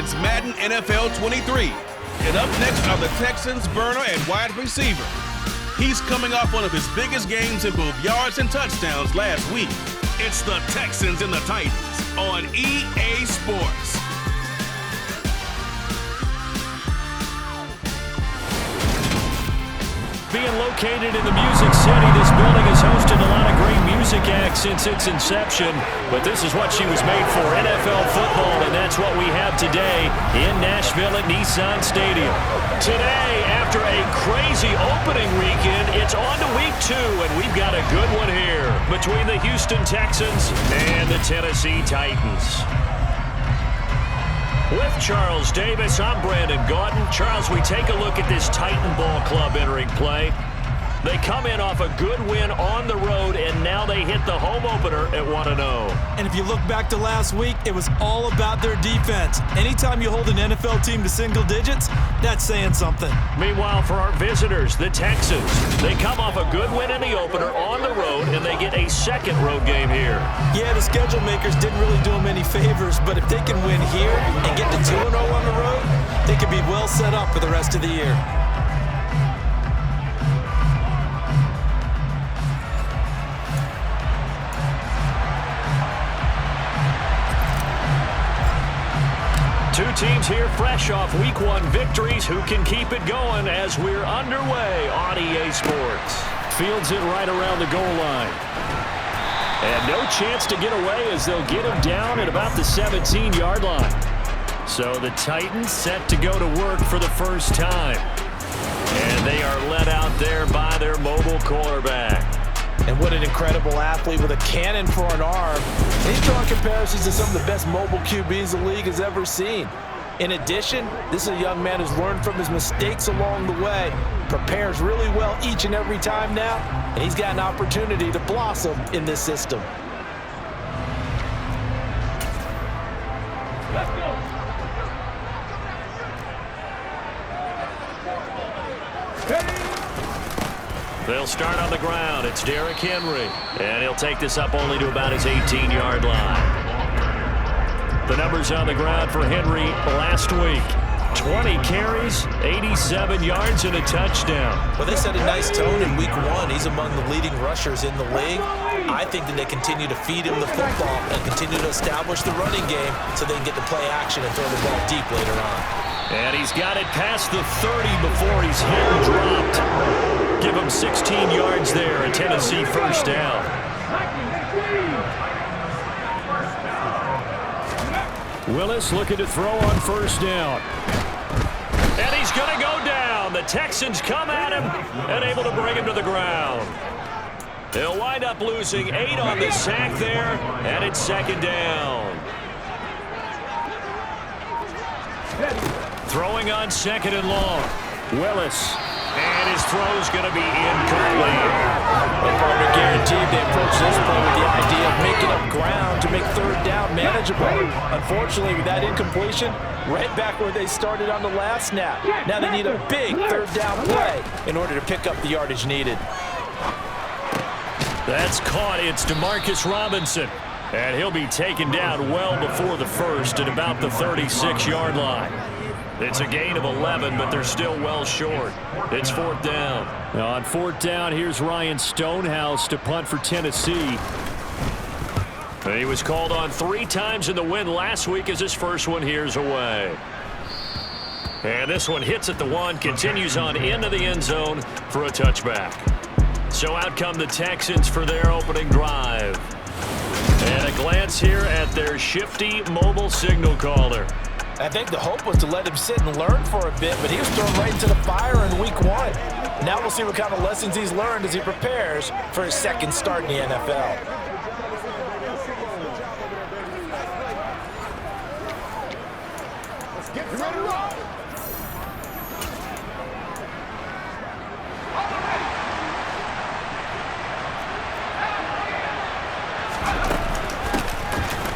It's Madden NFL 23. And up next are the Texans' burner and wide receiver. He's coming off one of his biggest games in both yards and touchdowns last week. It's the Texans and the Titans on EA Sports. Being located in the Music City, this building has hosted a lot of great music acts since its inception. But this is what she was made for, NFL football, and that's what we have today in Nashville at Nissan Stadium. Today, after a crazy opening weekend, it's on to week 2, and we've got a good one here between the Houston Texans and the Tennessee Titans. With Charles Davis, I'm Brandon Gaudin. Charles, we take a look at this Titan Ball Club entering play. They come in off a good win on the road, and now they hit the home opener at 1-0. And if you look back to last week, it was all about their defense. Anytime you hold an NFL team to single digits, that's saying something. Meanwhile, for our visitors, the Texans, they come off a good win in the opener on the road, and they get a second road game here. Yeah, the schedule makers didn't really do them any favors, but if they can win here and get to 2-0 on the road, they could be well set up for the rest of the year. Two teams here fresh off Week 1 victories. Who can keep it going as we're underway on EA Sports? Fields it right around the goal line. And no chance to get away as they'll get him down at about the 17-yard line. So the Titans set to go to work for the first time. And they are led out there by their mobile quarterback. And what an incredible athlete with a cannon for an arm. He's drawing comparisons to some of the best mobile QBs the league has ever seen. In addition, this is a young man who's learned from his mistakes along the way, prepares really well each and every time now, and he's got an opportunity to blossom in this system. Let's go. They'll start on the ground. It's Derrick Henry. And he'll take this up only to about his 18-yard line. The numbers on the ground for Henry last week. 20 carries, 87 yards, and a touchdown. Well, they set a nice tone in Week 1. He's among the leading rushers in the league. I think that they continue to feed him the football and continue to establish the running game so they can get to play action and throw the ball deep later on. And he's got it past the 30 before he's hit and dropped. Give him 16 yards there, a Tennessee first down. Willis looking to throw on first down. And he's going to go down. The Texans come at him and able to bring him to the ground. They'll wind up losing 8 on the sack there, and it's second down. Throwing on second and long. Willis. And his throw's going to be incomplete. Well, partner guaranteed they approach this play with the idea of making up ground to make third down manageable. Unfortunately, with that incompletion, right back where they started on the last snap. Now they need a big third down play in order to pick up the yardage needed. That's caught. It's Demarcus Robinson. And he'll be taken down well before the first at about the 36-yard line. It's a gain of 11, but they're still well short. It's fourth down. Now on fourth down, here's Ryan Stonehouse to punt for Tennessee. He was called on 3 times in the win last week as his first one here's away. And this one hits at the 1, continues on into the end zone for a touchback. So out come the Texans for their opening drive. And a glance here at their shifty mobile signal caller. I think the hope was to let him sit and learn for a bit, but he was thrown right into the fire in Week 1. Now we'll see what kind of lessons he's learned as he prepares for his second start in the NFL. Let's get ready to roll.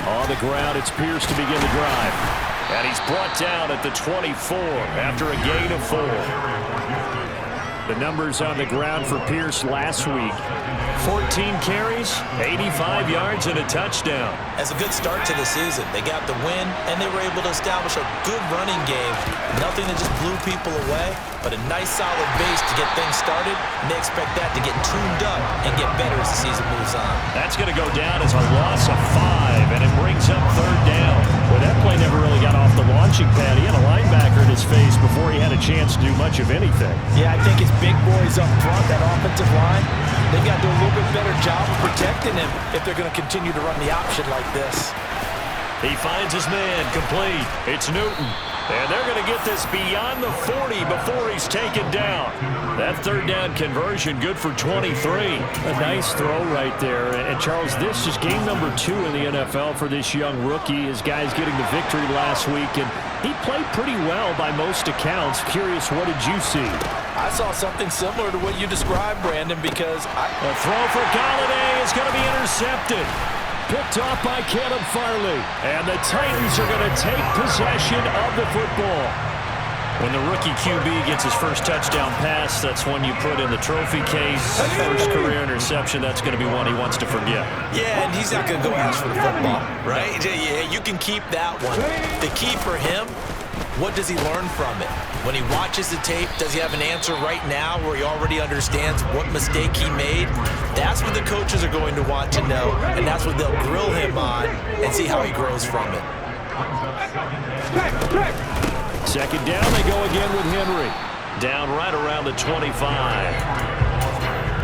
On the ground, it's Pierce to begin the drive. And he's brought down at the 24 after a gain of 4. The numbers on the ground for Pierce last week. 14 carries, 85 yards, and a touchdown. As a good start to the season, they got the win, and they were able to establish a good running game. Nothing that just blew people away, but a nice solid base to get things started, and they expect that to get tuned up and get better as the season moves on. That's going to go down as a loss of 5, and it brings up 3rd down. Well, that play never really got off the launching pad. He had a linebacker in his face before he had a chance to do much of anything. Yeah, I think his big boys up front, that offensive line, they've got to do a little bit better job of protecting him if they're going to continue to run the option like this. He finds his man, complete. It's Newton. And they're going to get this beyond the 40 before he's taken down. That 3rd down conversion good for 23. A nice throw right there. And Charles, this is game number 2 in the NFL for this young rookie. His guys getting the victory last week, and he played pretty well by most accounts. Curious, what did you see? I saw something similar to what you described, Brandon, because A throw for Galladay is going to be intercepted. Picked off by Caleb Farley. And the Titans are going to take possession of the football. When the rookie QB gets his first touchdown pass, that's one you put in the trophy case. First career interception, that's going to be one he wants to forget. Yeah, and he's not going to go ask for the football, right? Yeah, you can keep that one. The key for him, what does he learn from it? When he watches the tape, does he have an answer right now where he already understands what mistake he made? That's what the coaches are going to want to know, and that's what they'll grill him on and see how he grows from it. 2nd down, they go again with Henry. Down right around the 25.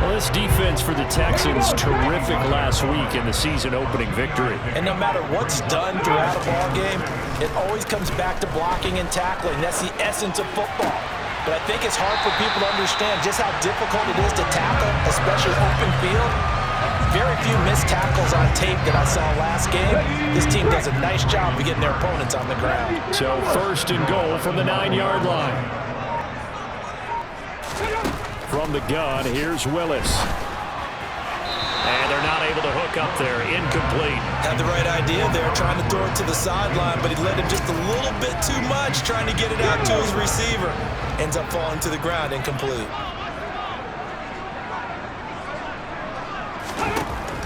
Well, this defense for the Texans, terrific last week in the season-opening victory. And no matter what's done throughout a ball game, it always comes back to blocking and tackling. That's the essence of football. But I think it's hard for people to understand just how difficult it is to tackle, especially open field. Very few missed tackles on tape that I saw last game. This team does a nice job of getting their opponents on the ground. So 1st and goal from the 9-yard line. From the gun, here's Willis. And they're not able to hook up there. Incomplete. Had the right idea there, trying to throw it to the sideline, but he led him just a little bit too much, trying to get it out to his receiver. Ends up falling to the ground, incomplete.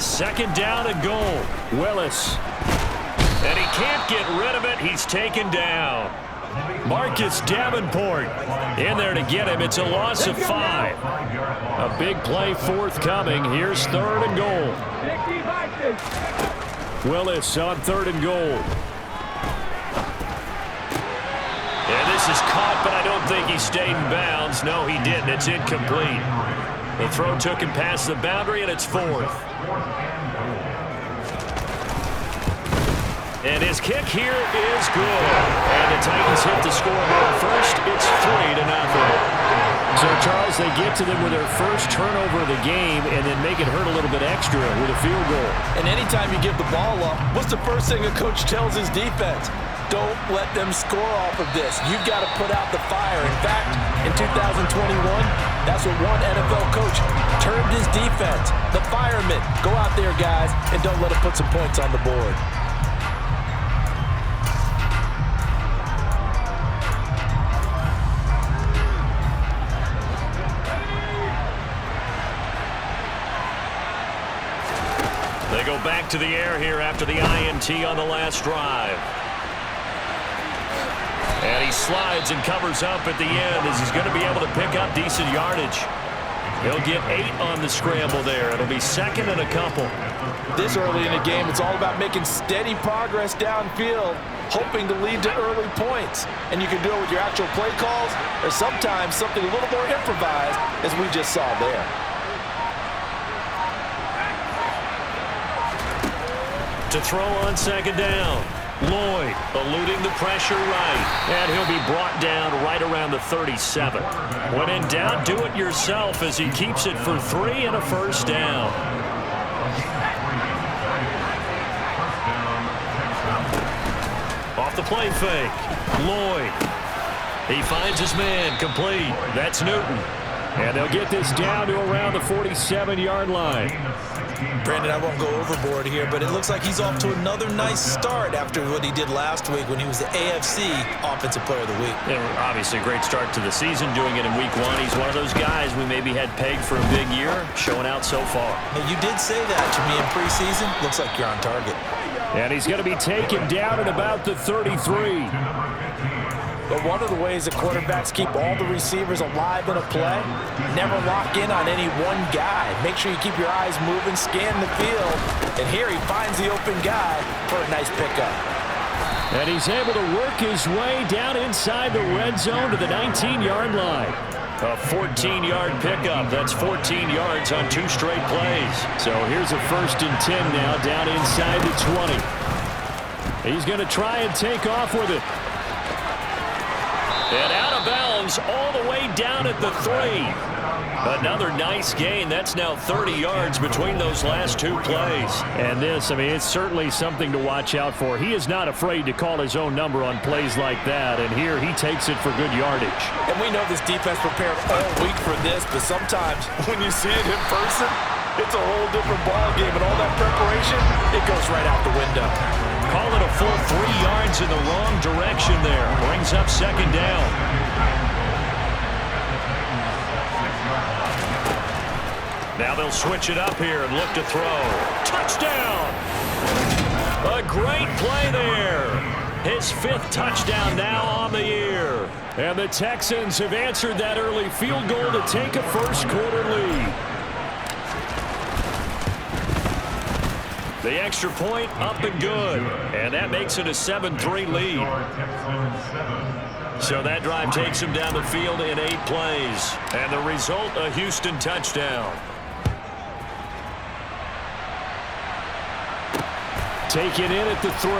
2nd down and goal. Willis. And he can't get rid of it. He's taken down. Marcus Davenport in there to get him. It's a loss of 5. A big play forthcoming. Here's 3rd and goal. Willis on 3rd and goal. Yeah, this is caught, but I don't think he stayed in bounds. No, he didn't. It's incomplete. The throw took him past the boundary, and it's 4th. And his kick here is good. And the Titans hit the scoreboard first. It's 3-0. So, Charles, they get to them with their first turnover of the game and then make it hurt a little bit extra with a field goal. And anytime you give the ball up, what's the first thing a coach tells his defense? Don't let them score off of this. You've got to put out the fire. In fact, in 2021, that's what one NFL coach termed his defense. The firemen. Go out there, guys, and don't let them put some points on the board. They go back to the air here after the INT on the last drive. And he slides and covers up at the end as he's going to be able to pick up decent yardage. He'll get 8 on the scramble there. It'll be 2nd and a couple. This early in the game, it's all about making steady progress downfield, hoping to lead to early points. And you can do it with your actual play calls, or sometimes something a little more improvised, as we just saw there. To throw on 2nd down. Lloyd eluding the pressure right. And he'll be brought down right around the 37. When in doubt, do it yourself as he keeps it for 3 and a 1st down. Off the play fake. Lloyd. He finds his man, complete. That's Newton. And they'll get this down to around the 47-yard line. Brandon, I won't go overboard here, but it looks like he's off to another nice start after what he did last week when he was the AFC Offensive Player of the Week. Yeah, obviously, a great start to the season, doing it in Week 1. He's one of those guys we maybe had pegged for a big year, showing out so far. Now, you did say that to me in preseason. Looks like you're on target. And he's going to be taken down at about the 33. But one of the ways that quarterbacks keep all the receivers alive in a play, never lock in on any one guy. Make sure you keep your eyes moving, scan the field, and here he finds the open guy for a nice pickup. And he's able to work his way down inside the red zone to the 19-yard line. A 14-yard pickup. That's 14 yards on 2 straight plays. So here's a 1st and 10 now down inside the 20. He's going to try and take off with it. And out of bounds all the way down at the 3. Another nice gain. That's now 30 yards between those last 2 plays. And this, I mean, it's certainly something to watch out for. He is not afraid to call his own number on plays like that. And here he takes it for good yardage. And we know this defense prepared all week for this, but sometimes when you see it in person, it's a whole different ball game. And all that preparation, it goes right out the window. Call it a full 3 yards in the wrong direction there. Brings up 2nd down. Now they'll switch it up here and look to throw. Touchdown! A great play there. His 5th touchdown now on the year. And the Texans have answered that early field goal to take a first-quarter lead. The extra point up and good. And that makes it a 7-3 lead. So that drive takes him down the field in 8 plays. And the result, a Houston touchdown. Taken in at the 3.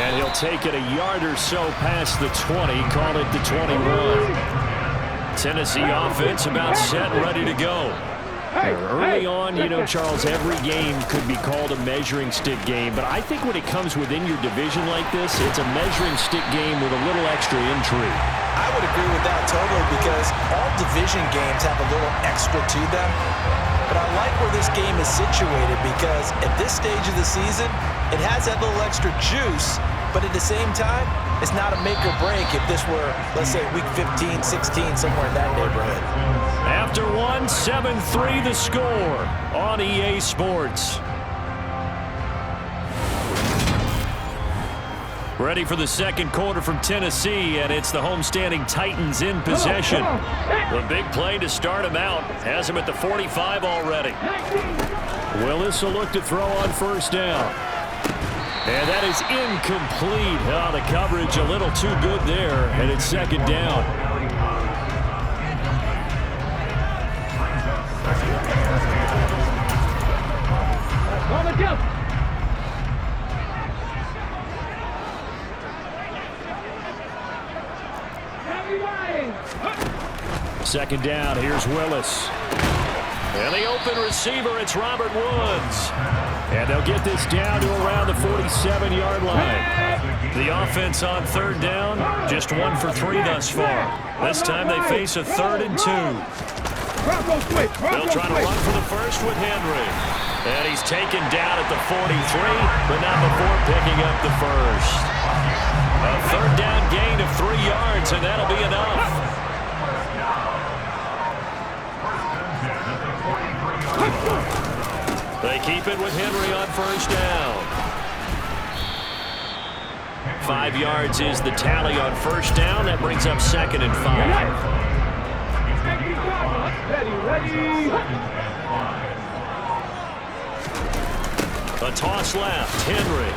And he'll take it a yard or so past the 20. Call it the 21. Tennessee offense about set and ready to go. Early on, you know, Charles, every game could be called a measuring stick game. But I think when it comes within your division like this, it's a measuring stick game with a little extra intrigue. I would agree with that totally because all division games have a little extra to them. But I like where this game is situated because at this stage of the season, it has that little extra juice. But at the same time, it's not a make or break if this were, let's say, week 15, 16, somewhere in that neighborhood. After 1, 7-3 the score on EA Sports. Ready for the 2nd quarter from Tennessee, and it's the homestanding Titans in possession. The big play to start him out has him at the 45 already. Willis will look to throw on 1st down. And that is incomplete. Oh, the coverage a little too good there, and it's 2nd down. Second down, here's Willis. And the open receiver, it's Robert Woods. And they'll get this down to around the 47-yard line. The offense on 3rd down, just 1 for 3 thus far. This time they face a 3rd and 2. They'll try to run for the first with Henry. And he's taken down at the 43, but not before picking up the first. A 3rd down gain of 3 yards, and that'll be enough. They keep it with Henry on 1st down. 5 yards is the tally on 1st down. That brings up 2nd and 5. A toss left. Henry.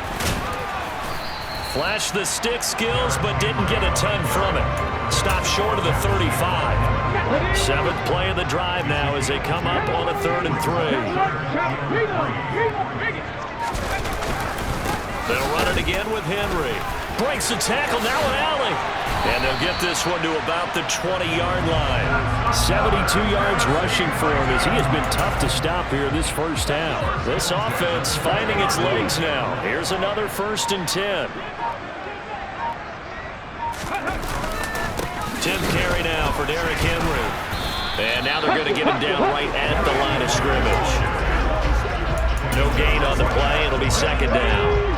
Flashed the stick skills, but didn't get a ton from it. Stopped short of the 35. 7th play of the drive now as they come up on a 3rd and 3. They'll run it again with Henry. Breaks the tackle, now an alley. And they'll get this one to about the 20-yard line. 72 yards rushing for him as he has been tough to stop here this first half. This offense finding its legs now. Here's another 1st and 10. Tim carry now for Derrick Henry. And now they're going to get him down right at the line of scrimmage. it'll be second down.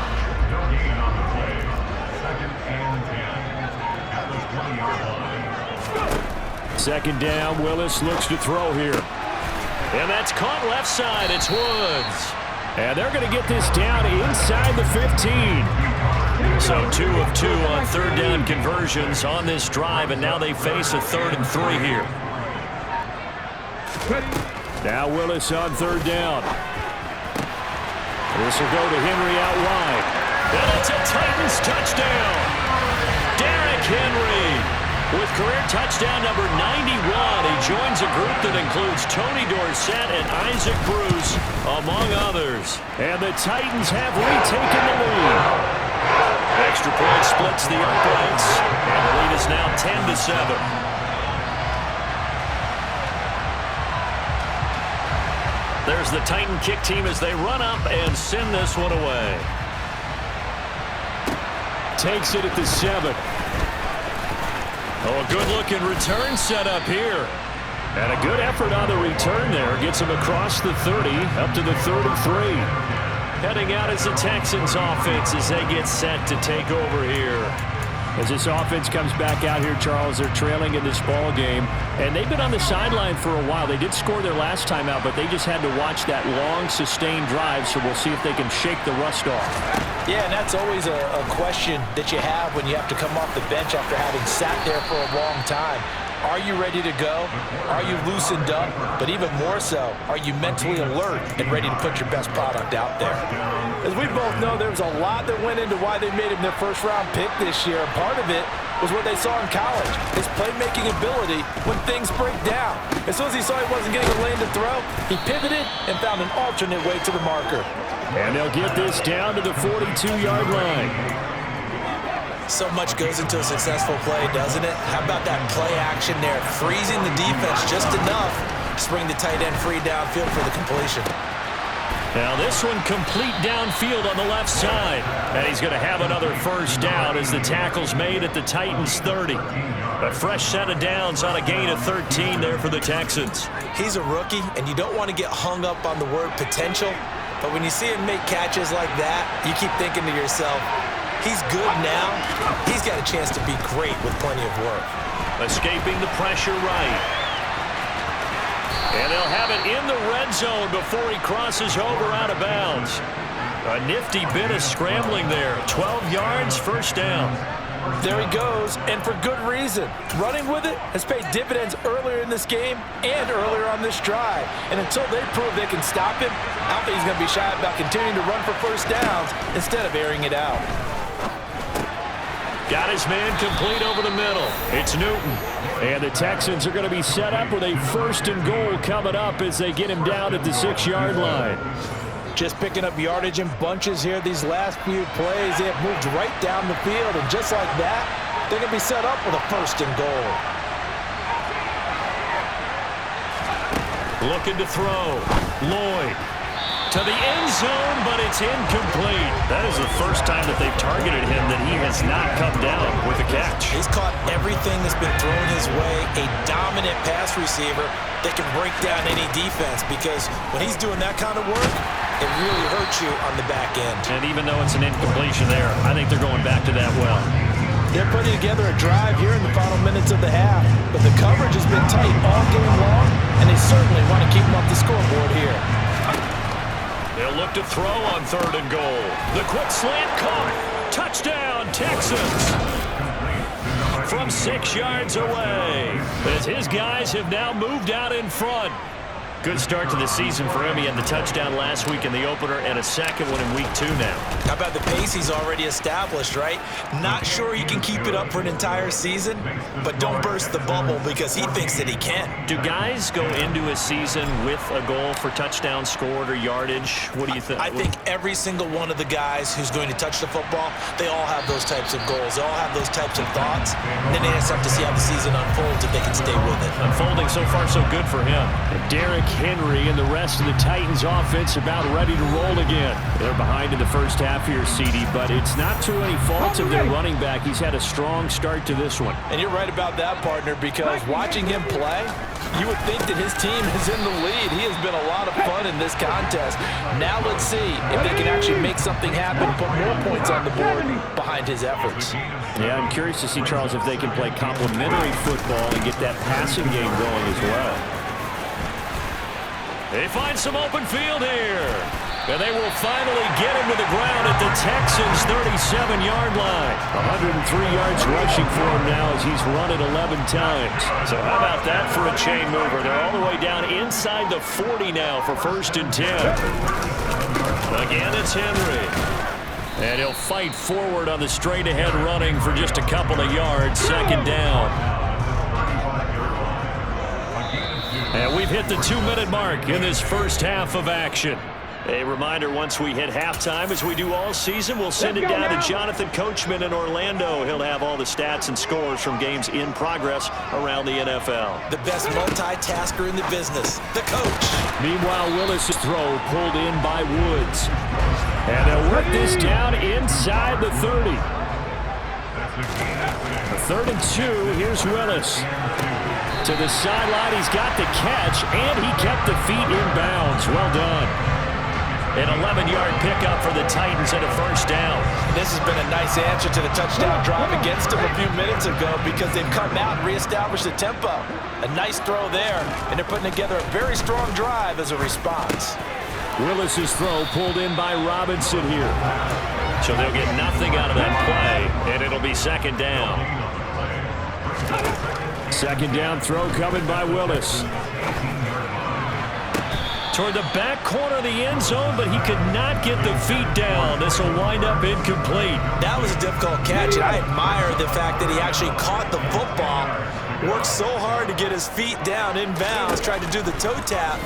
Second down, Willis looks to throw here. And that's caught left side. It's Woods. And they're going to get this down inside the 15. So 2 of 2 on third down conversions on this drive, and now they face a 3rd and 3 here. Now Willis on third down. This will go to Henry out wide. And it's a Titans touchdown. Derrick Henry with career touchdown number 91. He joins a group that includes Tony Dorsett and Isaac Bruce, among others. And the Titans have retaken the lead. Extra point splits the uprights, and the lead is now 10-7. There's the Titan kick team as they run up and send this one away. Takes it at the 7. Oh, a good-looking return set up here. And a good effort on the return there. Gets him across the 30, up to the 3rd and 3. Heading out as the Texans offense as they get set to take over here. As this offense comes back out here, Charles, they're trailing in this ball game. And they've been on the sideline for a while. They did score their last time out, but they just had to watch that long, sustained drive, so we'll see if they can shake the rust off. Yeah, and that's always a question that you have when you have to come off the bench after having sat there for a long time. Are you ready to go? Are you loosened up? But even more so, are you mentally alert and ready to put your best product out there? As we both know, there was a lot that went into why they made him their first-round pick this year. And part of it was what they saw in college, his playmaking ability when things break down. As soon as he saw he wasn't getting a lane to throw, he pivoted and found an alternate way to the marker. And they'll get this down to the 42-yard line. So much goes into a successful play, doesn't it? How about that play action there? Freezing the defense just enough to bring the tight end free downfield for the completion. Now this one complete downfield on the left side. And he's going to have another first down as the tackle's made at the Titans' 30. A fresh set of downs on a gain of 13 there for the Texans. He's a rookie, and you don't want to get hung up on the word potential. But when you see him make catches like that, you keep thinking to yourself, he's good now. He's got a chance to be great with plenty of work. Escaping the pressure right. And they'll have it in the red zone before he crosses over out of bounds. A nifty bit of scrambling there. 12 yards, first down. There he goes, and for good reason. Running with it has paid dividends earlier in this game and earlier on this drive. And until they prove they can stop him, I don't think he's going to be shy about continuing to run for first downs instead of airing it out. Got his man complete over the middle. It's Newton. And the Texans are going to be set up with a 1st and goal coming up as they get him down at the 6-yard line. Just picking up yardage in bunches here these last few plays. They have moved right down the field, and just like that, they're going to be set up with a 1st and goal. Looking to throw. Lloyd to the end zone, but it's incomplete. That is the first time that they've targeted him that he has not come down with a catch. He's caught everything that's been thrown his way. A dominant pass receiver that can break down any defense, because when he's doing that kind of work, it really hurts you on the back end. And even though it's an incompletion there, I think they're going back to that well. They're putting together a drive here in the final minutes of the half, but the coverage has been tight all game long, and they certainly want to keep them off the scoreboard here. They'll look to throw on 3rd and goal. The quick slant caught. Touchdown, Texans. From 6 yards away, as his guys have now moved out in front. Good start to the season for him. He had the touchdown last week in the opener and a second one in week 2 now. How about the pace he's already established, right? Not sure he can keep it up for an entire season, but don't burst the bubble because he thinks that he can. Do guys go into a season with a goal for touchdowns scored or yardage? What do you think? I think every single one of the guys who's going to touch the football, they all have those types of goals. They all have those types of thoughts. And then they just have to see how the season unfolds if they can stay with it. Unfolding so far so good for him. Derrick Henry and the rest of the Titans offense about ready to roll again. They're behind in the first half here, CD, but it's not through any fault of their running back. He's had a strong start to this one. And you're right about that, partner, because watching him play, You would think that his team is in the lead. He has been a lot of fun in this contest. Now let's see if they can actually make something happen, put more points on the board behind his efforts. Yeah, I'm curious to see, Charles, if they can play complementary football and get that passing game going as well. They find some open field here. And they will finally get him to the ground at the Texans' 37-yard line. 103 yards rushing for him now as he's run it 11 times. So how about that for a chain mover? They're all the way down inside the 40 now for 1st and 10. Again, it's Henry. And he'll fight forward on the straight-ahead running for just a couple of yards. 2nd down. And we've hit the 2-minute mark in this first half of action. A reminder, once we hit halftime, as we do all season, we'll send it down to Jonathan Coachman in Orlando. He'll have all the stats and scores from games in progress around the NFL. The best multitasker in the business, the coach. Meanwhile, Willis' throw pulled in by Woods. And they'll work this down inside the 30. 3rd and 2, here's Willis. To the sideline, he's got the catch, and he kept the feet in bounds. Well done. An 11-yard pickup for the Titans and a 1st down. This has been a nice answer to the touchdown drive against them a few minutes ago because they've come out and reestablished the tempo. A nice throw there, and they're putting together a very strong drive as a response. Willis' throw pulled in by Robinson here. So they'll get nothing out of that play, and it'll be 2nd down. 2nd down throw coming by Willis. Toward the back corner of the end zone, but he could not get the feet down. This will wind up incomplete. That was a difficult catch, and I admire the fact that he actually caught the football, worked so hard to get his feet down in bounds, tried to do the toe tap.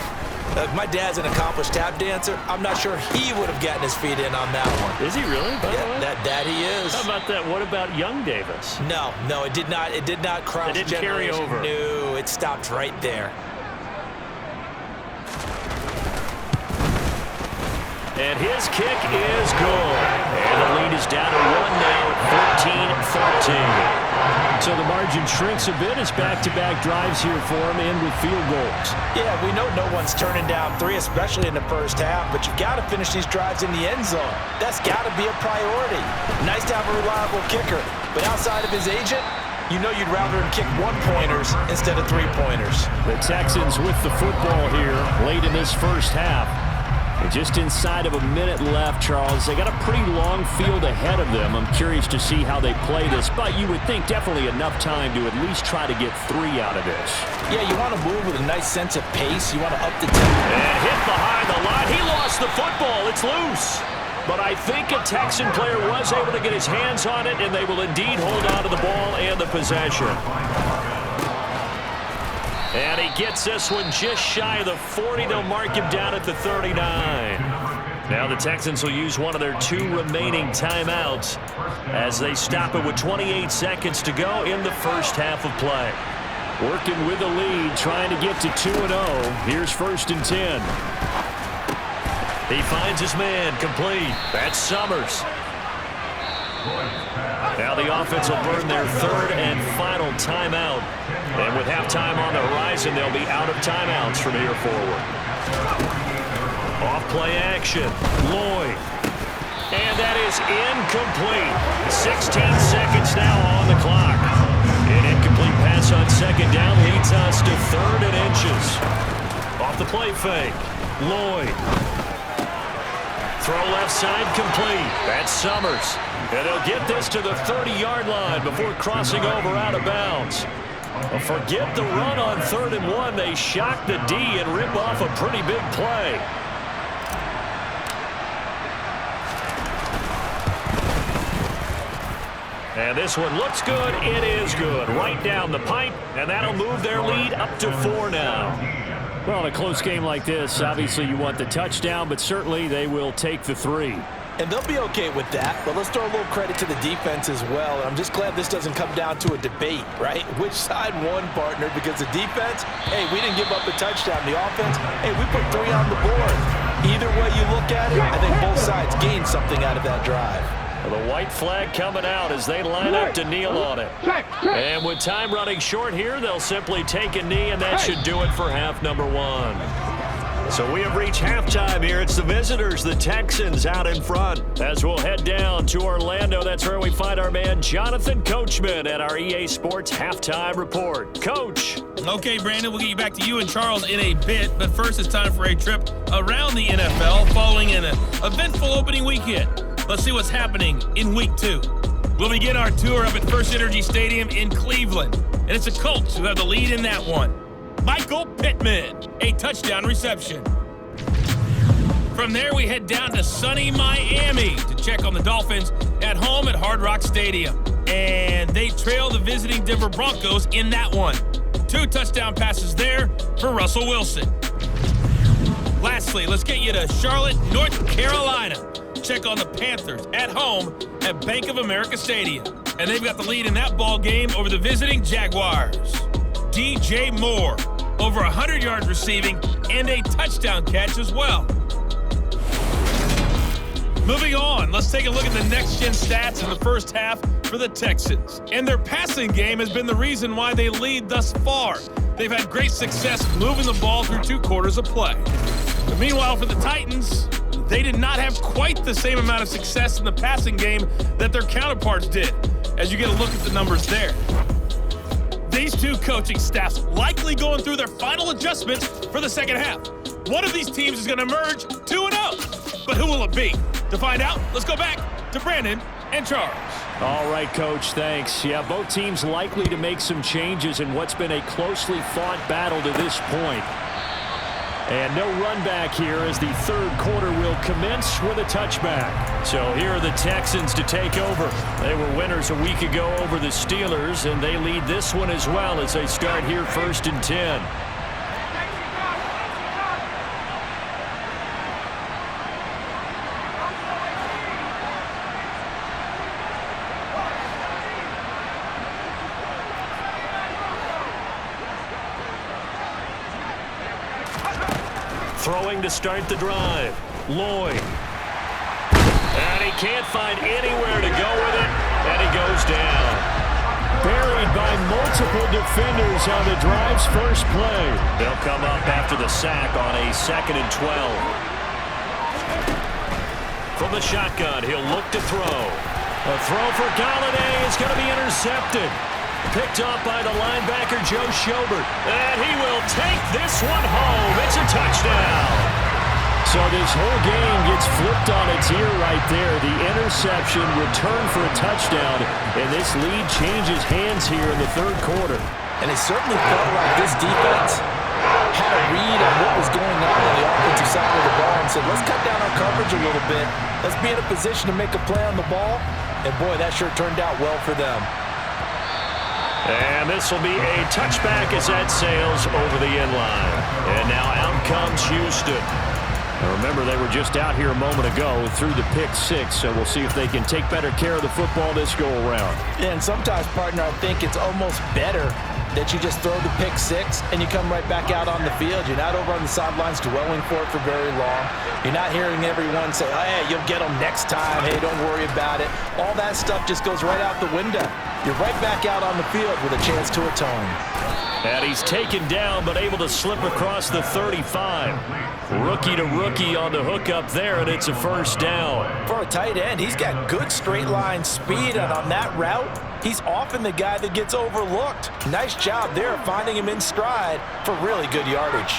My dad's an accomplished tap dancer. I'm not sure he would have gotten his feet in on that one. Is he really? Yeah, that he is. How about that? What about young Davis? No, it did not. It did not cross. It didn't carry over. No, it stopped right there. And his kick is good. And the lead is down to 1 now at 13-14. So the margin shrinks a bit as back-to-back drives here for him and with field goals. Yeah, we know no one's turning down 3, especially in the first half, but you've got to finish these drives in the end zone. That's got to be a priority. Nice to have a reliable kicker, but outside of his agent, you know you'd rather him kick 1-pointers instead of 3-pointers. The Texans with the football here late in this first half. And just inside of a minute left, Charles. They got a pretty long field ahead of them. I'm curious to see how they play this, but you would think definitely enough time to at least try to get 3 out of this. Yeah, you want to move with a nice sense of pace. You want to up the tempo. And hit behind the line. He lost the football. It's loose. But I think a Texan player was able to get his hands on it, and they will indeed hold on to the ball and the possession. And he gets this one just shy of the 40. They'll mark him down at the 39. Now the Texans will use one of their 2 remaining timeouts as they stop it with 28 seconds to go in the first half of play. Working with the lead, trying to get to 2-0. Here's 1st and 10. He finds his man, complete. That's Summers. Now the offense will burn their 3rd and final timeout. And with halftime on the horizon, they'll be out of timeouts from here forward. Off play action. Lloyd. And that is incomplete. 16 seconds now on the clock. An incomplete pass on 2nd down leads us to 3rd and inches. Off the play fake. Lloyd. Throw left side complete. That's Summers. And they'll get this to the 30-yard line before crossing over out of bounds. Well, forget the run on 3rd and 1. They shock the D and rip off a pretty big play. And this one looks good. It is good. Right down the pipe, and that'll move their lead up to 4 now. Well, in a close game like this, obviously you want the touchdown, but certainly they will take the 3. And they'll be okay with that, but let's throw a little credit to the defense as well. And I'm just glad this doesn't come down to a debate, right? Which side won, partner? Because the defense, hey, we didn't give up a touchdown. The offense, hey, we put 3 on the board. Either way you look at it, I think both sides gained something out of that drive. The white flag coming out as they line up to kneel on it. And with time running short here, they'll simply take a knee, and that should do it for half number one. So we have reached halftime here. It's the visitors, the Texans, out in front. As we'll head down to Orlando, that's where we find our man Jonathan Coachman at our EA Sports Halftime Report. Coach. Okay, Brandon, we'll get you back to you and Charles in a bit, but first it's time for a trip around the NFL following an eventful opening weekend. Let's see what's happening in Week 2. We'll begin our tour up at First Energy Stadium in Cleveland, and it's the Colts who have the lead in that one. Michael Pittman, a touchdown reception. From there, we head down to sunny Miami to check on the Dolphins at home at Hard Rock Stadium. And they trail the visiting Denver Broncos in that one. 2 touchdown passes there for Russell Wilson. Lastly, let's get you to Charlotte, North Carolina. Check on the Panthers at home at Bank of America Stadium. And they've got the lead in that ball game over the visiting Jaguars. DJ Moore, over 100 yards receiving and a touchdown catch as well. Moving on, let's take a look at the next-gen stats in the first half for the Texans. And their passing game has been the reason why they lead thus far. They've had great success moving the ball through 2 quarters of play. But meanwhile, for the Titans, they did not have quite the same amount of success in the passing game that their counterparts did, as you get a look at the numbers there. These 2 coaching staffs likely going through their final adjustments for the second half. One of these teams is going to emerge 2-0. But who will it be? To find out, let's go back to Brandon and Charles. All right, Coach, thanks. Yeah, both teams likely to make some changes in what's been a closely fought battle to this point. And no run back here as the third quarter will commence with a touchback. So here are the Texans to take over. They were winners a week ago over the Steelers, and they lead this one as well as they start here 1st and 10. Throwing to start the drive. Lloyd. And he can't find anywhere to go with it, and he goes down. Buried by multiple defenders on the drive's first play. They'll come up after the sack on a 2nd and 12. From the shotgun, he'll look to throw. A throw for Galladay is going to be intercepted. Picked off by the linebacker, Joe Schobert. And he will take this one home. It's a touchdown. So this whole game gets flipped on its ear right there. The interception, return for a touchdown, and this lead changes hands here in the third quarter. And it certainly felt like this defense had a read on what was going on the offensive side of the ball and said, let's cut down our coverage a little bit. Let's be in a position to make a play on the ball. And, boy, that sure turned out well for them. And this will be a touchback as that sails over the end line. And now out comes Houston. Now remember, they were just out here a moment ago through the pick 6, so we'll see if they can take better care of the football this go-around. And sometimes, partner, I think it's almost better that you just throw the pick 6 and you come right back out on the field. You're not over on the sidelines dwelling for it for very long. You're not hearing everyone say, oh, hey, you'll get them next time. Hey, don't worry about it. All that stuff just goes right out the window. You're right back out on the field with a chance to atone. And he's taken down, but able to slip across the 35. Rookie to rookie on the hook up there, and it's a first down. For a tight end, he's got good straight line speed, and on that route, he's often the guy that gets overlooked. Nice job there finding him in stride for really good yardage.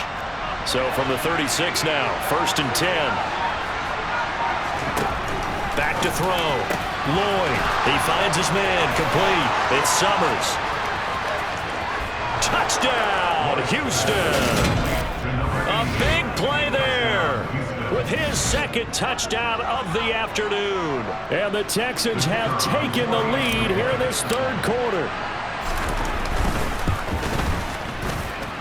So from the 36 now, 1st and 10. Back to throw. Lloyd, he finds his man, complete. It's Summers. Touchdown, Houston. A big play there with his 2nd touchdown of the afternoon. And the Texans have taken the lead here in this third quarter.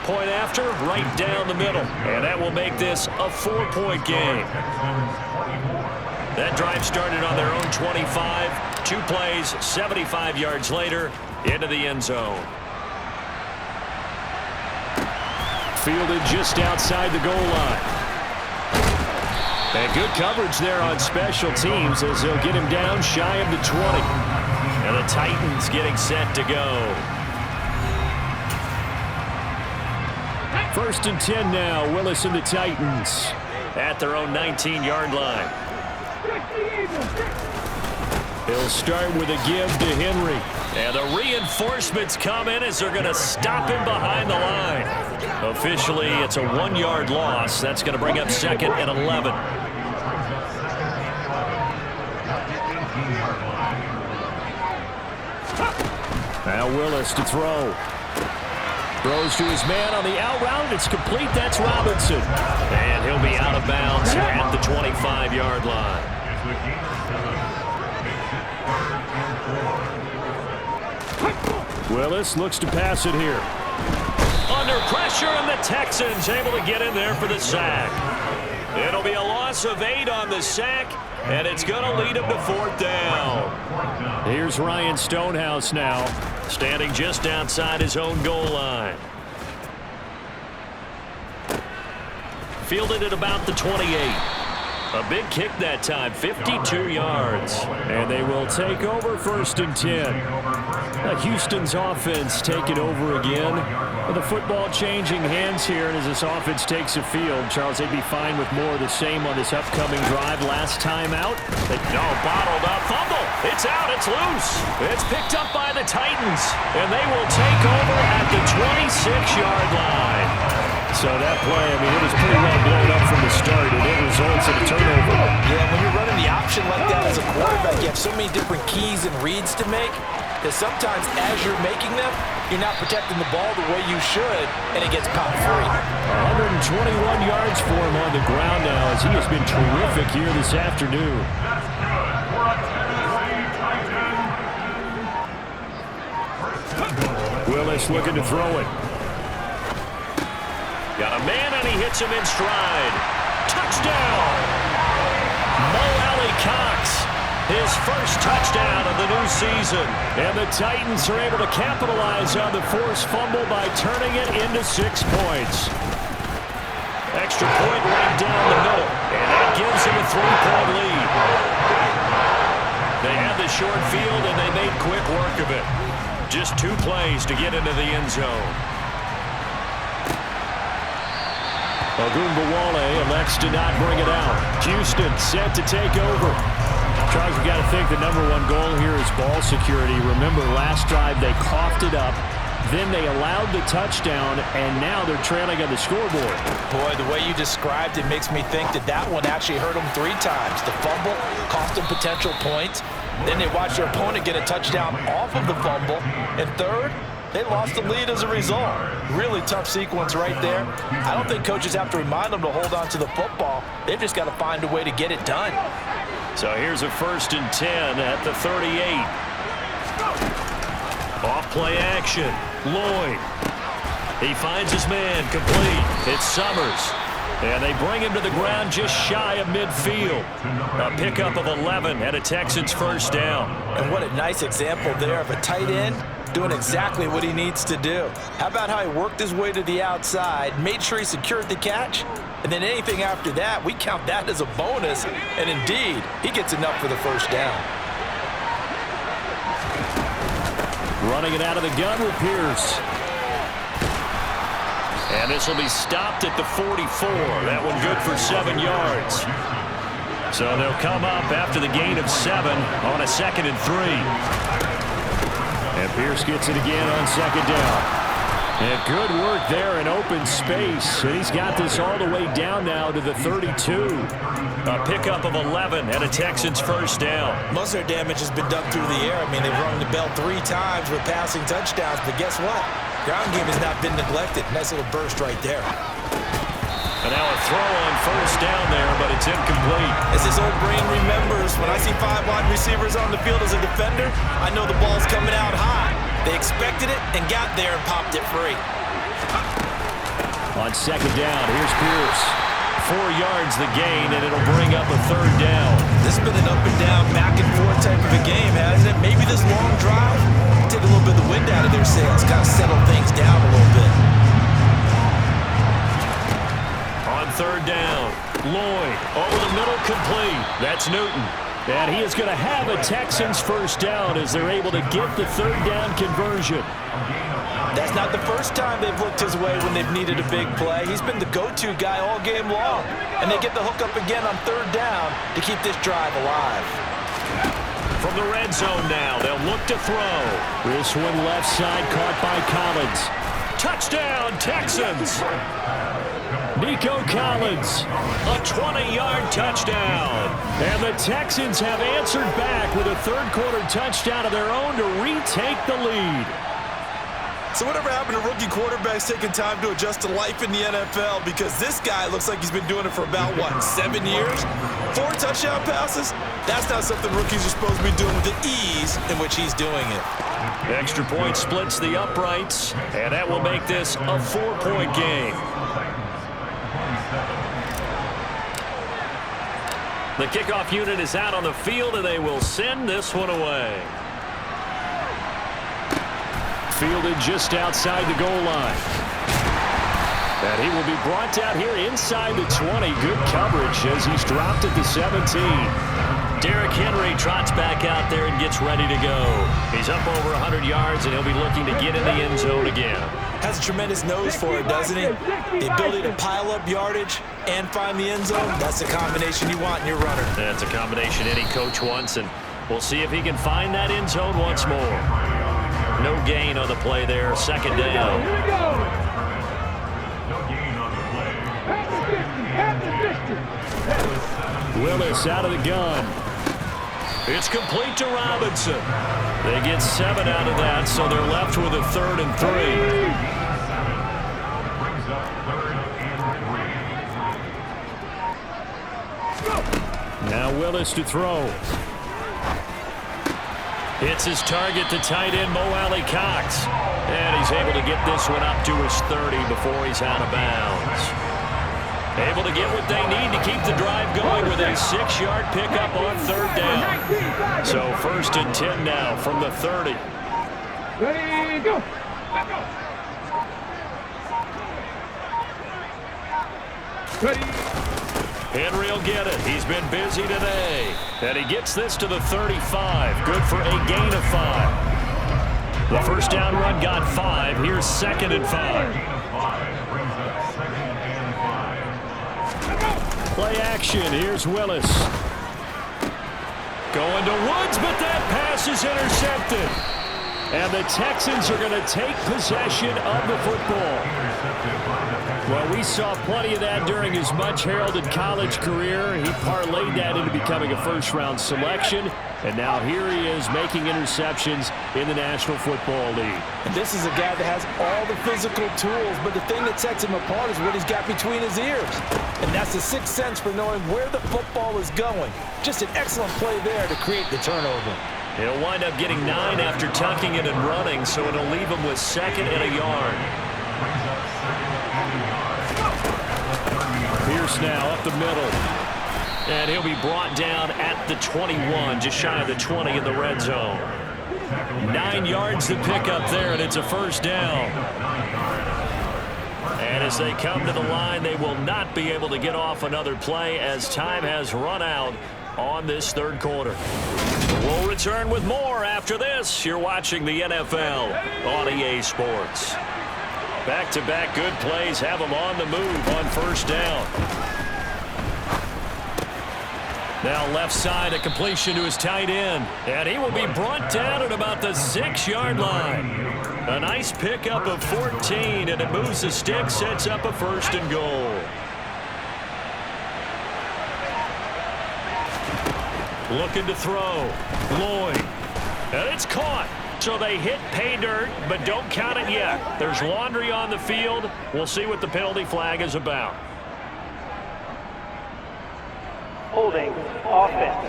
Point after, right down the middle. And that will make this a 4-point game. That drive started on their own 25. 2 plays, 75 yards later, into the end zone. Fielded just outside the goal line. And good coverage there on special teams as they'll get him down shy of the 20. And the Titans getting set to go. 1st and 10 now. Willis and the Titans At their own 19-yard line. He'll start with a give to Henry. And the reinforcements come in as they're going to stop him behind the line. Officially, it's a 1-yard loss. That's going to bring up 2nd and 11. Now Willis to throw. Throws to his man on the out route. It's complete. That's Robinson. And he'll be out of bounds at the 25-yard line. Willis looks to pass it here. Under pressure, and the Texans able to get in there for the sack. It'll be a loss of 8 on the sack, and it's going to lead him to 4th down. Here's Ryan Stonehouse now. Standing just outside his own goal line. Fielded at about the 28. A big kick that time, 52 yards. And they will take over 1st and 10. Houston's offense taking over again. With the football changing hands here, and as this offense takes the field, Charles, they'd be fine with more of the same on this upcoming drive. Last time out, bottled up, fumble. It's out, it's loose. It's picked up by the Titans, and they will take over at the 26-yard line. So that play, I mean, it was pretty well blown up from the start, and it results in a turnover. Yeah, when you're running the option like that as a quarterback, you have so many different keys and reads to make that sometimes as you're making them, you're not protecting the ball the way you should, and it gets caught free. 121 yards for him on the ground now as he has been terrific here this afternoon. Willis looking to throw it. Got a man, and he hits him in stride. Touchdown! Mo Alley-Cox, his first touchdown of the new season. And the Titans are able to capitalize on the forced fumble by turning it into 6 points. Extra point right down the middle, and that gives him a 3-point lead. They had the short field, and they made quick work of it. Just 2 plays to get into the end zone. Ogunbowale elects to not bring it out. Houston set to take over. Charles, we got to think the #1 goal here is ball security. Remember, last drive they coughed it up, then they allowed the touchdown, and now they're trailing on the scoreboard. Boy, the way you described it makes me think that that one actually hurt them 3 times. The fumble cost them potential points. Then they watched their opponent get a touchdown off of the fumble. And third, they lost the lead as a result. Really tough sequence right there. I don't think coaches have to remind them to hold on to the football. They've just got to find a way to get it done. So here's a 1st and 10 at the 38. Off play action. Lloyd. He finds his man complete. It's Summers. And they bring him to the ground just shy of midfield. A pickup of 11 and a Texans 1st down. And what a nice example there of a tight end doing exactly what he needs to do. How about how he worked his way to the outside, made sure he secured the catch, and then anything after that, we count that as a bonus. And indeed, he gets enough for the 1st down. Running it out of the gun with Pierce. And this will be stopped at the 44. That one good for 7 yards. So they'll come up after the gain of 7 on a 2nd and 3. And Pierce gets it again on 2nd down. And good work there in open space. And he's got this all the way down now to the 32. A pickup of 11 and a Texans 1st down. Most of their damage has been done through the air. I mean, they've rung the bell 3 times with passing touchdowns. But guess what? Ground game has not been neglected. Nice little burst right there. And now a throw on 1st down there, but it's incomplete. As this old brain remembers, when I see 5 wide receivers on the field as a defender, I know the ball's coming out high. They expected it and got there and popped it free. On 2nd down, here's Pierce. 4 yards the gain, and it'll bring up a 3rd down. This has been an up and down, back and forth type of a game, hasn't it? Maybe this long drive take a little bit of the wind out of their sails, kind of settle things down a little bit. On third down. Lloyd over the middle, complete. That's Newton. And he is going to have a Texans first down as they're able to get the third down conversion. That's not the first time they've looked his way when they've needed a big play. He's been the go-to guy all game long. And they get the hook up again on third down to keep this drive alive. From the red zone now, they'll look to throw. This one left side caught by Collins. Touchdown, Texans! Nico Collins. A 20-yard touchdown. And the Texans have answered back with a third-quarter touchdown of their own to retake the lead. So whatever happened to rookie quarterbacks taking time to adjust to life in the NFL? Because this guy looks like he's been doing it for about, 7 years? 4 touchdown passes? That's not something rookies are supposed to be doing with the ease in which he's doing it. Extra point splits the uprights, and that will make this a 4-point game. The kickoff unit is out on the field, and they will send this one away. Fielded just outside the goal line. And he will be brought down here inside the 20. Good coverage as he's dropped at the 17. Derrick Henry trots back out there and gets ready to go. He's up over 100 yards, and he'll be looking to get in the end zone again. Has a tremendous nose for it, doesn't he? The ability to pile up yardage and find the end zone, that's the combination you want in your runner. That's a combination any coach wants, and we'll see if he can find that end zone once more. No gain on the play there, second down. Willis out of the gun. It's complete to Robinson. They get 7 out of that, so they're left with a 3rd and 3. Now Willis to throw. Hits his target to tight end Mo Alley Cox. And he's able to get this one up to his 30 before he's out of bounds. Able to get what they need to keep the drive going with a 6-yard pickup on third down. So 1st and 10 now from the 30. Ready, go. Ready. Henry will get it. He's been busy today. And he gets this to the 35. Good for a gain of 5. The first down run got 5. Here's 2nd and 5. Play action. Here's Willis. Going to Woods, but that pass is intercepted. And the Texans are going to take possession of the football. Well, we saw plenty of that during his much-heralded college career. He parlayed that into becoming a first-round selection. And now here he is making interceptions in the National Football League. And this is a guy that has all the physical tools, but the thing that sets him apart is what he's got between his ears. And that's the sixth sense for knowing where the football is going. Just an excellent play there to create the turnover. He'll wind up getting 9 after tucking it and running, so it'll leave him with 2nd and a yard. Pierce now up the middle. And he'll be brought down at the 21, just shy of the 20 in the red zone. 9 yards to pick up there, and it's a first down. And as they come to the line, they will not be able to get off another play as time has run out on this third quarter. We'll return with more after this. You're watching the NFL on EA Sports. Back-to-back good plays have them on the move on first down. Now left side, a completion to his tight end. And he will be brought down at about the 6-yard line. A nice pickup of 14, and it moves the stick, sets up a 1st and goal. Looking to throw. Lloyd. And it's caught. So they hit pay dirt, but don't count it yet. There's laundry on the field. We'll see what the penalty flag is about. Holding. Offense.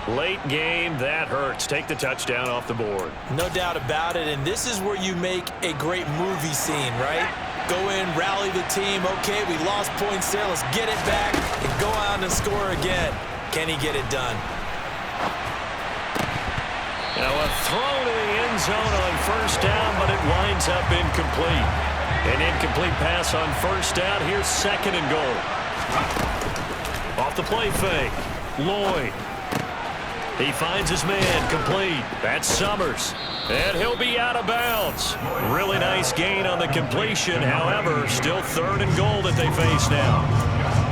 Late game, that hurts. Take the touchdown off the board. No doubt about it, and this is where you make a great movie scene, right? Go in, rally the team. Okay, we lost points there. Let's get it back and go out and score again. Can he get it done? Now a throw to the end zone on first down, but it winds up incomplete. An incomplete pass on first down. Here's second and goal. Off the play fake. Lloyd. He finds his man. Complete. That's Summers. And he'll be out of bounds. Really nice gain on the completion. However, still third and goal that they face now.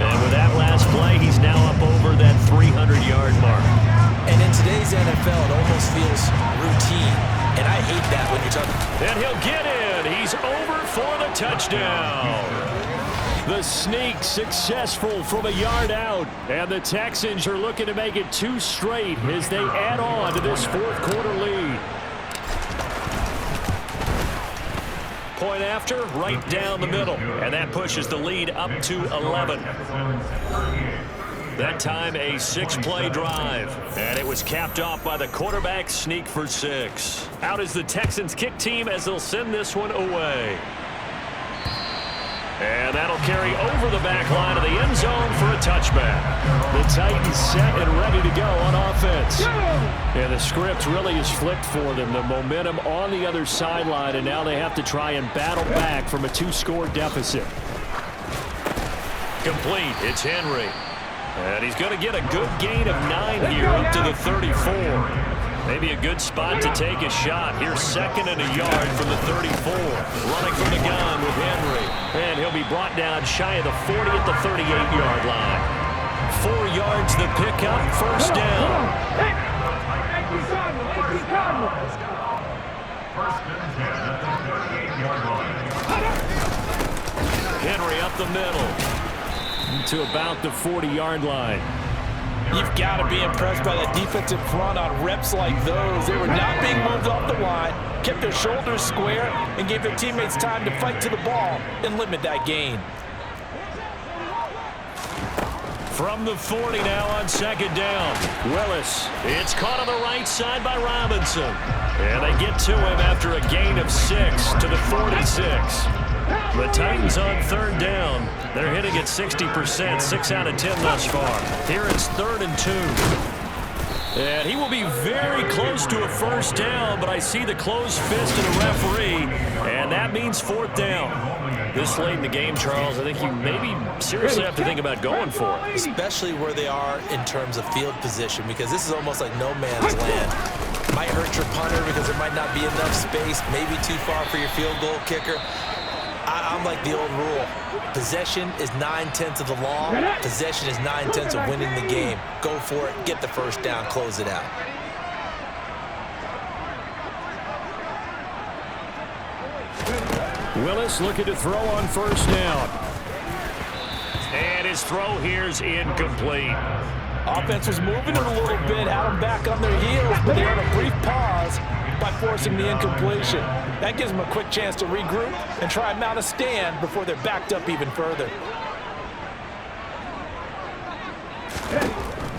And with that last play, he's now up over that 300-yard mark. And in today's NFL, it almost feels routine. And I hate that when you're talking. And he'll get in. He's over for the touchdown. The sneak successful from a yard out. And the Texans are looking to make it 2 straight as they add on to this fourth quarter lead. Point after, right down the middle. And that pushes the lead up to 11. That time a 6-play drive. And it was capped off by the quarterback sneak for 6. Out is the Texans kick team as they'll send this one away. And that'll carry over the back line of the end zone for a touchback. The Titans set and ready to go on offense. And the script really is flipped for them. The momentum on the other sideline, and now they have to try and battle back from a 2-score deficit. Complete. It's Henry. And he's going to get a good gain of 9 here up to the 34. Maybe a good spot to take a shot. Here's second and a yard from the 34. Running from the gun with Henry. And he'll be brought down shy of the 40 at the 38-yard line. 4 yards the pickup, first down. Henry up the middle. To about the 40-yard line. You've got to be impressed by the defensive front on reps like those. They were not being moved off the line, kept their shoulders square, and gave their teammates time to fight to the ball and limit that gain. From the 40 now on second down. Willis. It's caught on the right side by Robinson. And they get to him after a gain of 6 to the 46. The Titans on third down. They're hitting at 60%, 6 out of 10 thus far. Here it's 3rd and 2. And he will be very close to a first down, but I see the closed fist of the referee, and that means 4th down. This late in the game, Charles, I think you maybe seriously have to think about going for it. Especially where they are in terms of field position, because this is almost like no man's land. Might hurt your punter because there might not be enough space, maybe too far for your field goal kicker. I'm like the old rule. Possession is 9/10 of the law. Possession is 9/10 of winning the game. Go for it. Get the first down. Close it out. Willis looking to throw on first down. And his throw here's incomplete. Offense was moving it a little bit, had them back on their heels, but they had a brief pause by forcing the incompletion. That gives them a quick chance to regroup and try and mount a stand before they're backed up even further.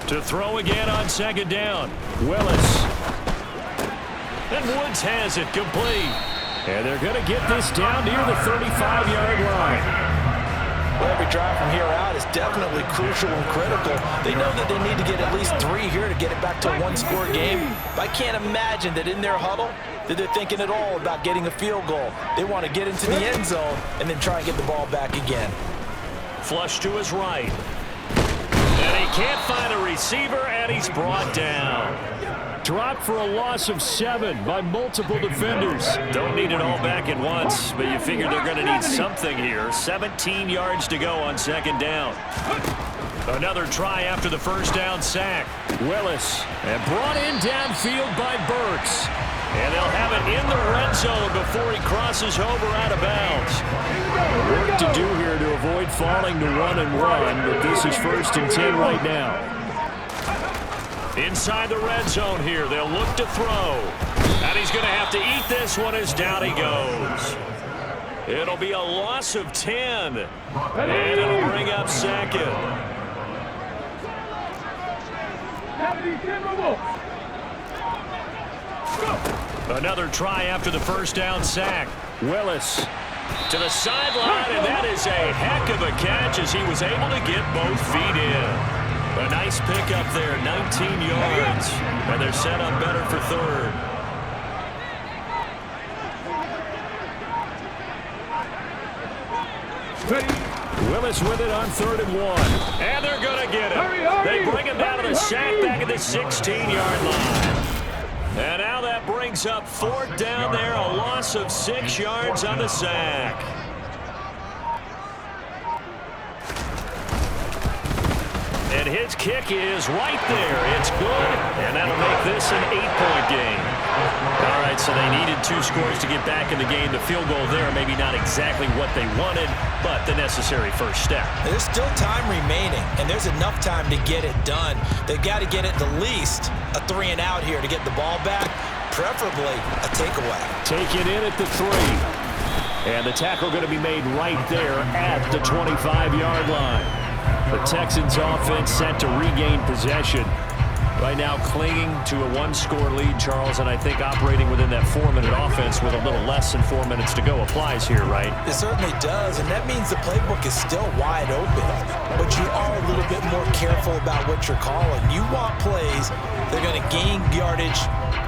To throw again on second down. Willis. And Woods has it complete. And they're going to get this down near the 35-yard line. Well, every drive from here out is definitely crucial and critical. They know that they need to get at least 3 here to get it back to a 1-score game. But I can't imagine that in their huddle that they're thinking at all about getting a field goal. They want to get into the end zone and then try and get the ball back again. Flush to his right. And he can't find a receiver, and he's brought down. Dropped for a loss of 7 by multiple defenders. Don't need it all back at once, but you figure they're going to need something here. 17 yards to go on second down. Another try after the first down sack. Willis. And brought in downfield by Burks. And they'll have it in the red zone before he crosses over out of bounds. Work to do here to avoid falling to 1-1, but this is 1st and 10 right now. Inside the red zone here, they'll look to throw. And he's going to have to eat this one as down he goes. It'll be a loss of 10. And it'll bring up second. Another try after the first down sack. Willis. To the sideline, and that is a heck of a catch as he was able to get both feet in. A nice pickup there, 19 yards. And they're set up better for third. Willis with it on 3rd and 1. And they're going to get it. They bring him down to the sack back at the 16-yard line. And now that brings up 4th down there, a loss of 6 yards on the sack. And his kick is right there. It's good, and that'll make this an 8-point game. All right, so they needed 2 scores to get back in the game. The field goal there, maybe not exactly what they wanted, but the necessary first step. There's still time remaining, and there's enough time to get it done. They've got to get it the least a 3 and out here to get the ball back, preferably a takeaway. Taken in at the 3. And the tackle going to be made right there at the 25-yard line. The Texans offense set to regain possession. Right now clinging to a 1-score lead, Charles, and I think operating within that 4-minute offense with a little less than 4 minutes to go applies here, right? It certainly does, and that means the playbook is still wide open. But you are a little bit more careful about what you're calling. You want plays that are going to gain yardage,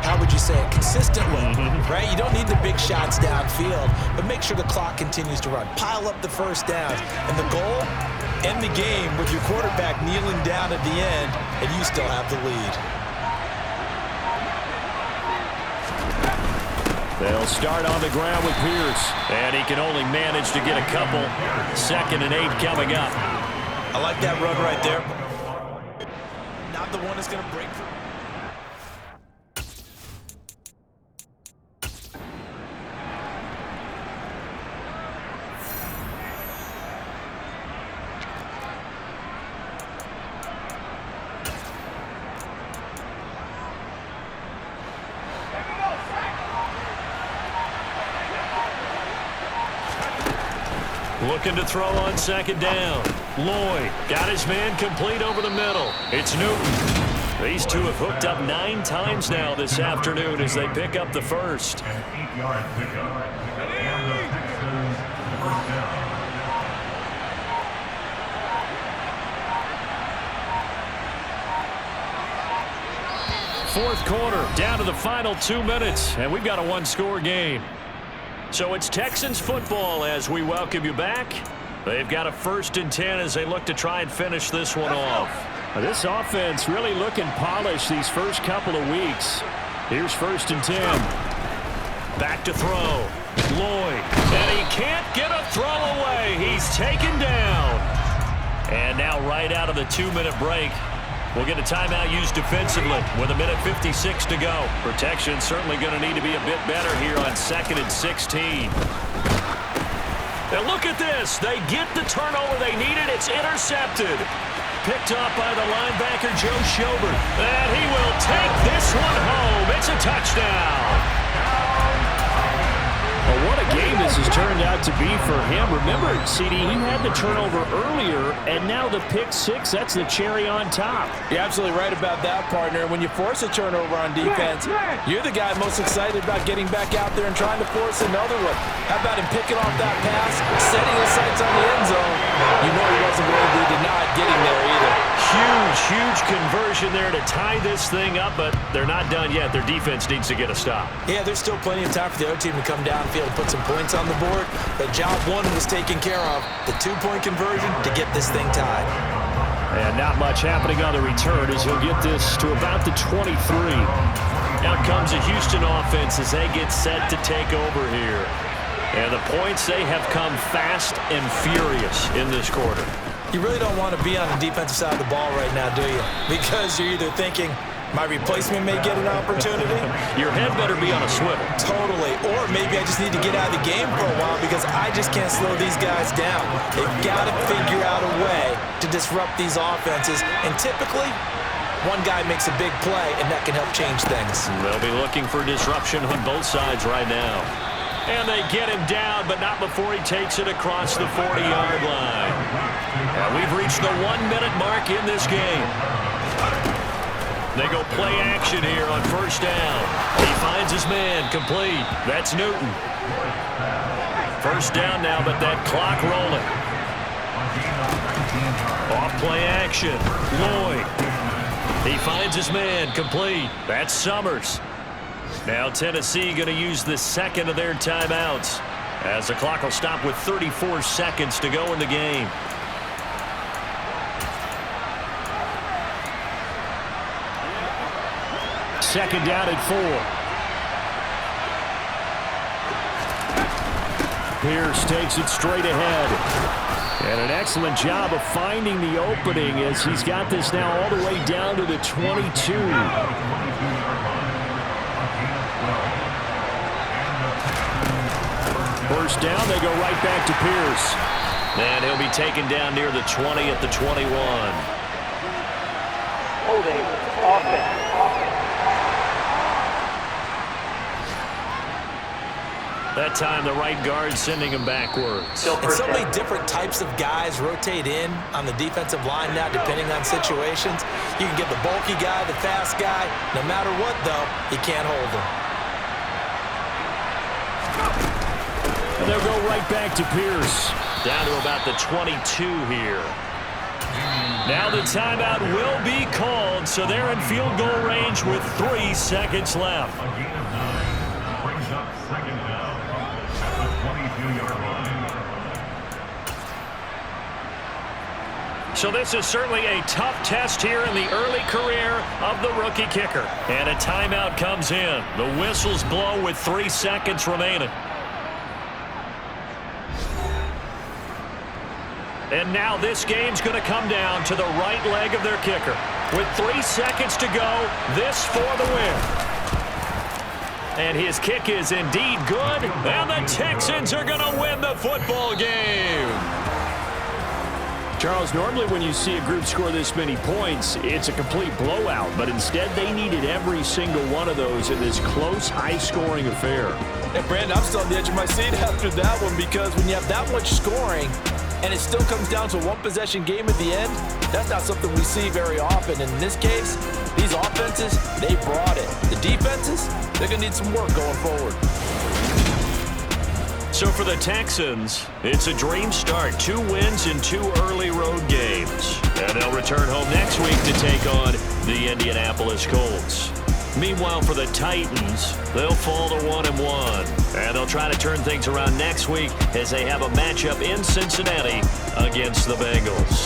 how would you say it, consistently, right? You don't need the big shots downfield, but make sure the clock continues to run. Pile up the first downs, and the goal, end the game with your quarterback kneeling down at the end, and you still have the lead. They'll start on the ground with Pierce. And he can only manage to get a couple. 2nd and 8 coming up. I like that run right there. Not the one that's going to break through. Looking to throw on 2nd down. Lloyd got his man complete over the middle. It's Newton. These two have hooked up 9 times now this afternoon as they pick up the first. 8-yard pickup. And the Texans first down. Fourth quarter, down to the final 2 minutes, and we've got a 1-score game. So it's Texans football as we welcome you back. They've got a 1st and 10 as they look to try and finish this one off. This offense really looking polished these first couple of weeks. Here's 1st and 10. Back to throw. Lloyd. And he can't get a throw away. He's taken down. And now right out of the 2-minute break, we'll get a timeout used defensively with 1:56 to go. Protection certainly going to need to be a bit better here on 2nd and 16. Now look at this. They get the turnover they needed. It's intercepted. Picked up by the linebacker, Joe Schobert. And he will take this one home. It's a touchdown. Well, what a game this has turned out to be for him. Remember, CD, he had the turnover earlier, and now the pick 6, that's the cherry on top. You're absolutely right about that, partner. When you force a turnover on defense, you're the guy most excited about getting back out there and trying to force another one. How about him picking off that pass, setting his sights on the end zone? You know he wasn't going to be denied getting there either. Huge conversion there to tie this thing up, but they're not done yet. Their defense needs to get a stop. Yeah, there's still plenty of time for the other team to come downfield and put some points on the board, but job 1 was taken care of. The 2-point conversion to get this thing tied. And not much happening on the return as he'll get this to about the 23. Out comes a Houston offense as they get set to take over here. And the points, they have come fast and furious in this quarter. You really don't want to be on the defensive side of the ball right now, do you? Because you're either thinking, my replacement may get an opportunity. Your head better be on a swivel. Totally. Or maybe I just need to get out of the game for a while because I just can't slow these guys down. They've got to figure out a way to disrupt these offenses. And typically, one guy makes a big play, and that can help change things. They'll be looking for disruption on both sides right now. And they get him down, but not before he takes it across the 40-yard line. And we've reached the 1-minute mark in this game. They go play action here on 1st down. He finds his man complete. That's Newton. 1st down now, but that clock rolling. Off play action. Lloyd. He finds his man complete. That's Summers. Now Tennessee going to use the 2nd of their timeouts as the clock will stop with 34 seconds to go in the game. Second down and 4. Pierce takes it straight ahead. And an excellent job of finding the opening as he's got this now all the way down to the 22. First down, they go right back to Pierce. And he'll be taken down near the 20 at the 21. Holding offense. That time, the right guard sending him backwards. And so many different types of guys rotate in on the defensive line now, depending on situations. You can get the bulky guy, the fast guy. No matter what, though, you can't hold them. And they'll go right back to Pierce. Down to about the 22 here. Now the timeout will be called, so they're in field goal range with 3 seconds left. A gain of 9 brings up second down at the 22-yard line. So this is certainly a tough test here in the early career of the rookie kicker. And a timeout comes in. The whistles blow with 3 seconds remaining. And now this game's going to come down to the right leg of their kicker. With 3 seconds to go, this for the win. And his kick is indeed good, and the Texans are going to win the football game. Charles, normally when you see a group score this many points, it's a complete blowout. But instead, they needed every single one of those in this close, high-scoring affair. Hey, Brandon, I'm still on the edge of my seat after that one because when you have that much scoring and it still comes down to a one-possession game at the end, that's not something we see very often. In this case, these offenses, they brought it. The defenses, they're going to need some work going forward. So for the Texans, it's a dream start. 2 wins in 2 early road games. And they'll return home next week to take on the Indianapolis Colts. Meanwhile, for the Titans, they'll fall to 1-1. And they'll try to turn things around next week as they have a matchup in Cincinnati against the Bengals.